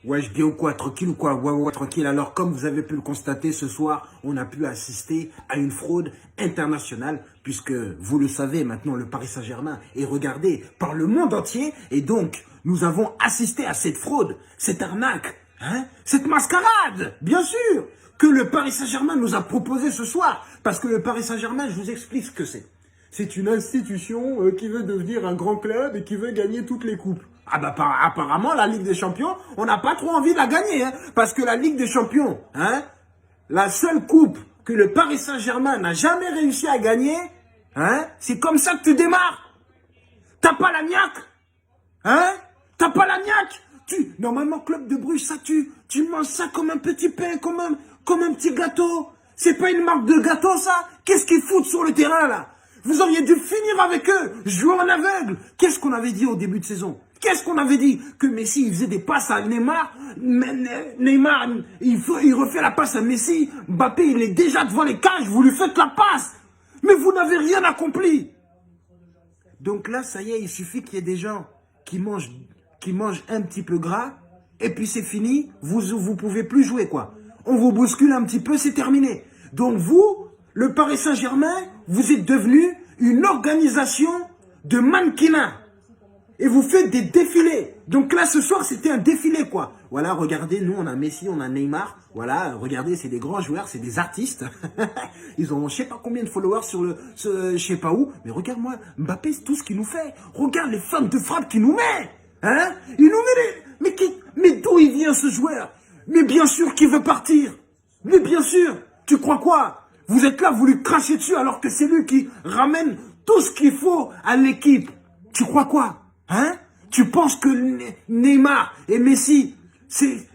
Wesh, bien ou quoi? Tranquille ou quoi? Ouais, tranquille. Alors, comme vous avez pu le constater ce soir, on a pu assister à une fraude internationale, puisque, vous le savez, maintenant, le Paris Saint-Germain est regardé par le monde entier. Et donc, nous avons assisté à cette fraude, cette arnaque, hein, cette mascarade, bien sûr, que le Paris Saint-Germain nous a proposé ce soir. Parce que le Paris Saint-Germain, je vous explique ce que c'est. C'est une institution qui veut devenir un grand club et qui veut gagner toutes les coupes. Ah bah apparemment, la Ligue des Champions, on n'a pas trop envie de la gagner. Hein, parce que la Ligue des Champions, hein, la seule coupe que le Paris Saint-Germain n'a jamais réussi à gagner, hein, c'est comme ça que tu démarres. T'as pas la niaque, hein? T'as pas la niaque. Normalement, Club de Bruges, ça, tu manges ça comme un petit pain, comme un petit gâteau. C'est pas une marque de gâteau, ça? Qu'est-ce qu'ils foutent sur le terrain, là? Vous auriez dû finir avec eux, jouer en aveugle. Qu'est-ce qu'on avait dit au début de saison? Qu'est-ce qu'on avait dit? Que Messi, il faisait des passes à Neymar. Neymar, il refait la passe à Messi. Mbappé, il est déjà devant les cages. Vous lui faites la passe. Mais vous n'avez rien accompli. Donc là, ça y est, il suffit qu'il y ait des gens qui mangent un petit peu gras. Et puis c'est fini. Vous pouvez plus jouer, quoi. On vous bouscule un petit peu, c'est terminé. Donc vous, le Paris Saint-Germain, vous êtes devenu une organisation de mannequinat. Et vous faites des défilés. Donc là, ce soir, c'était un défilé, quoi. Voilà, regardez, nous, on a Messi, on a Neymar. Voilà, regardez, c'est des grands joueurs, c'est des artistes. Ils ont je sais pas combien de followers sur je sais pas où. Mais regarde-moi, Mbappé, c'est tout ce qu'il nous fait. Regarde les femmes de frappe qu'il nous met. Hein? Il nous met mais d'où il vient, ce joueur? Mais bien sûr qu'il veut partir. Mais bien sûr. Tu crois quoi? Vous êtes là, vous lui crachez dessus alors que c'est lui qui ramène tout ce qu'il faut à l'équipe. Tu crois quoi? Hein? Tu penses que Neymar et Messi,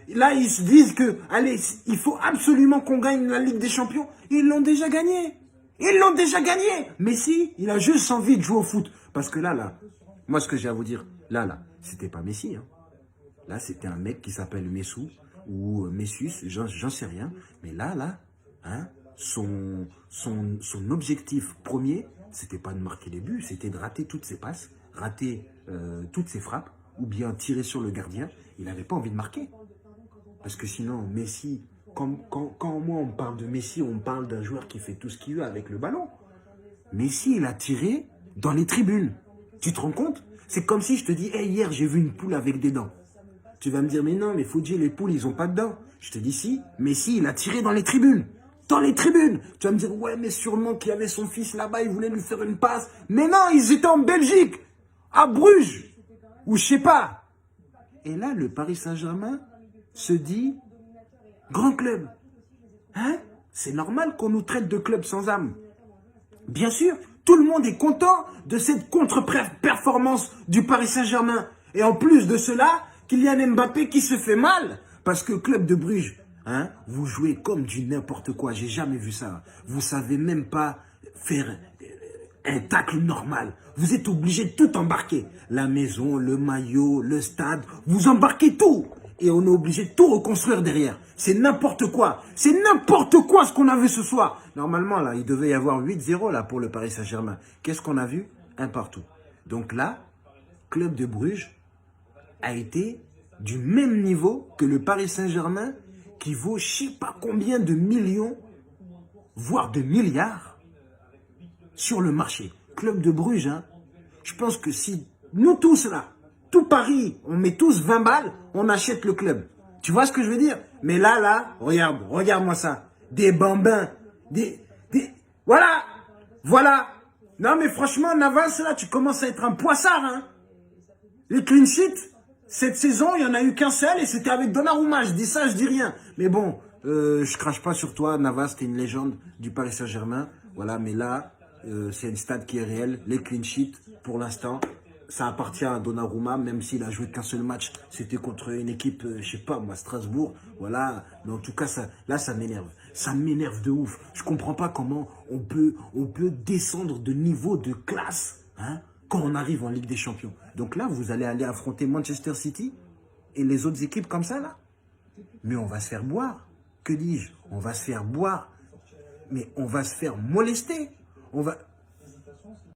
là ils se disent que, allez, il faut absolument qu'on gagne la Ligue des Champions. Ils l'ont déjà gagné. Ils l'ont déjà gagné. Messi, il a juste envie de jouer au foot. Parce que là, moi ce que j'ai à vous dire, là, c'était pas Messi. Hein. Là, c'était un mec qui s'appelle Messou ou Messus, j'en sais rien. Mais là, hein, son objectif premier, c'était pas de marquer les buts, c'était de rater toutes ses passes, rater toutes ses frappes, ou bien tirer sur le gardien. Il n'avait pas envie de marquer. Parce que sinon, Messi, quand moi on parle de Messi, on parle d'un joueur qui fait tout ce qu'il veut avec le ballon. Messi, il a tiré dans les tribunes. Tu te rends compte? C'est comme si je te dis, hey, hier j'ai vu une poule avec des dents. Tu vas me dire, mais non, mais Fodji, les poules, ils ont pas de dents. Je te dis, si, Messi, il a tiré dans les tribunes. Dans les tribunes. Tu vas me dire, ouais, mais sûrement qu'il y avait son fils là-bas, il voulait lui faire une passe. Mais non, ils étaient en Belgique, à Bruges, ou je sais pas. Et là, le Paris Saint-Germain se dit, grand club. Hein? C'est normal qu'on nous traite de club sans âme. Bien sûr, tout le monde est content de cette contre-performance du Paris Saint-Germain. Et en plus de cela, Kylian Mbappé qui se fait mal. Parce que Club de Bruges, hein, vous jouez comme du n'importe quoi. J'ai jamais vu ça. Vous savez même pas faire un tacle normal. Vous êtes obligé de tout embarquer. La maison, le maillot, le stade. Vous embarquez tout. Et on est obligé de tout reconstruire derrière. C'est n'importe quoi. C'est n'importe quoi ce qu'on a vu ce soir. Normalement, là, il devait y avoir 8-0 là pour le Paris Saint-Germain. Qu'est-ce qu'on a vu? Un partout. Donc là, Club de Bruges a été du même niveau que le Paris Saint-Germain qui vaut je ne sais pas combien de millions, voire de milliards sur le marché. Club de Bruges, hein, je pense que si nous tous là, tout Paris, on met tous 20 balles, on achète le club. Tu vois ce que je veux dire? Mais là, regarde-moi ça. Des bambins, voilà. Non mais franchement, Navas, là, tu commences à être un poissard, hein. Les clean sheets, cette saison, il n'y en a eu qu'un seul et c'était avec Donnarumma. Je dis ça, je dis rien. Mais bon, je crache pas sur toi, Navas, t'es une légende du Paris Saint-Germain. Voilà, mais là, c'est une stade qui est réelle. Les clean sheets, pour l'instant, ça appartient à Donnarumma, même s'il a joué qu'un seul match. C'était contre une équipe, je sais pas, moi, Strasbourg. Voilà, mais en tout cas, ça m'énerve. Ça m'énerve de ouf. Je comprends pas comment on peut descendre de niveau, de classe, hein, quand on arrive en Ligue des Champions. Donc là, vous allez aller affronter Manchester City et les autres équipes comme ça, là. Mais on va se faire boire. Que dis-je? On va se faire boire. Mais on va se faire molester. On va...